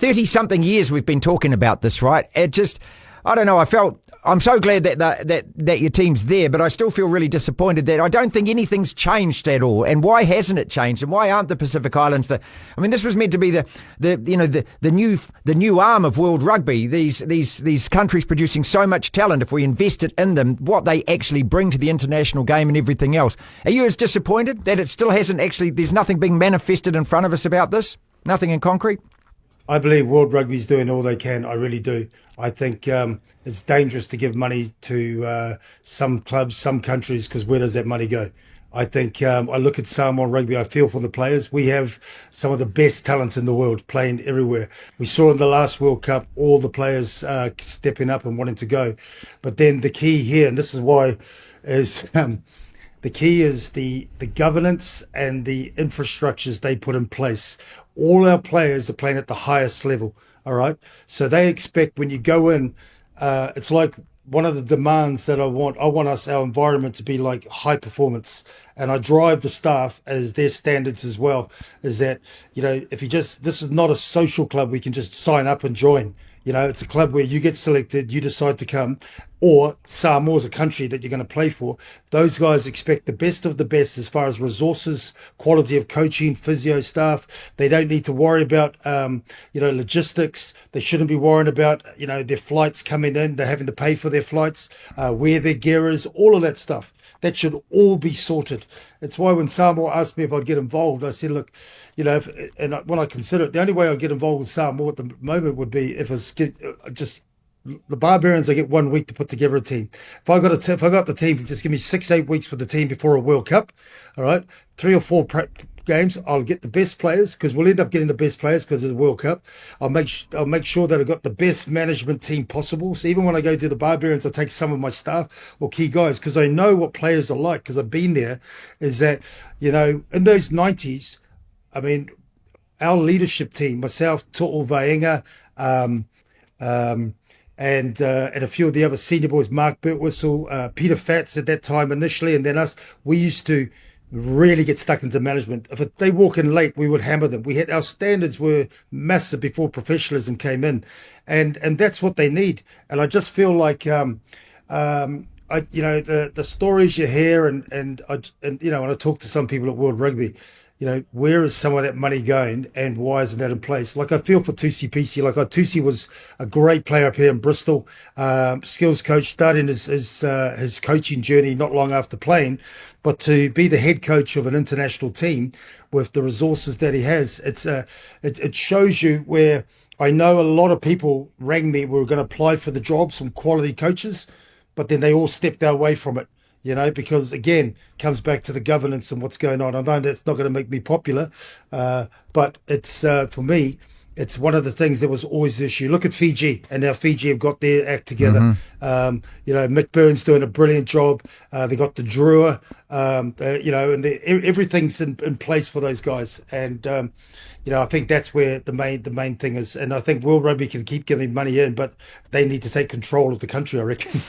30-something years we've been talking about this, right? It just, I don't know, I'm so glad that your team's there, but I still feel really disappointed that I don't think anything's changed at all. And why hasn't it changed? And why aren't the Pacific Islands this was meant to be the new arm of world rugby. These countries producing so much talent. If we invested in them, what they actually bring to the international game and everything else. Are you as disappointed that it still hasn't actually? There's nothing being manifested in front of us about this. Nothing in concrete. I believe World Rugby's doing all they can. I really do. I think it's dangerous to give money to some clubs, some countries, because where does that money go? I think I look at Samoa Rugby, I feel for the players. We have some of the best talents in the world playing everywhere. We saw in the last World Cup all the players stepping up and wanting to go. But then the key here, and this is why, is the key is the governance and the infrastructures they put in place. All our players are playing at the highest level, all right? So they expect when you go in, it's like one of the demands that I want our environment to be like high performance. And I drive the staff as their standards as well, is that, this is not a social club we can just sign up and join. It's a club where you get selected, you decide to come, or Samoa's a country that you're going to play for. Those guys expect the best of the best as far as resources, quality of coaching, physio staff. They don't need to worry about, logistics. They shouldn't be worrying about, their flights coming in. They're having to pay for their flights, where their gear is, all of that stuff. That should all be sorted. It's why when Samoa asked me if I'd get involved, I said, look, when I consider it, the only way I'd get involved with Samoa at the moment would be if it's just the Barbarians. I get 1 week to put together a team. If I got the team, just give me 6-8 weeks for the team before a World Cup. All right, 3 or 4 games. I'll get the best players, because we'll end up getting the best players because of the World Cup. I'll make sure that I've got the best management team possible. So even when I go to the Barbarians, I take some of my staff or key guys, because I know what players are like, because I've been there. Is that, in those 90s, our leadership team, myself, To'o Vaenga, and a few of the other senior boys, Mark Birtwhistle, Peter Fats at that time initially, and then us, we used to really get stuck into management. If they walk in late, we would hammer them. Our standards were massive before professionalism came in, and that's what they need. And I just feel like the stories you hear, and when I talk to some people at World Rugby, where is some of that money going, and why isn't that in place? Like, I feel for Tusi PC. Like, Tusi was a great player up here in Bristol, skills coach, starting his coaching journey not long after playing, but to be the head coach of an international team with the resources that he has, it shows you where. I know a lot of people rang me, we were going to apply for the job, some quality coaches, but then they all stepped away from it. Because again, comes back to the governance and what's going on. I know that's not going to make me popular, but it's for me, it's one of the things that was always the issue. Look at Fiji, and now Fiji have got their act together. Mick Burns doing a brilliant job. They got the Drua, and everything's in place for those guys. And I think that's where the main thing is. And I think World Rugby can keep giving money in, but they need to take control of the country, I reckon.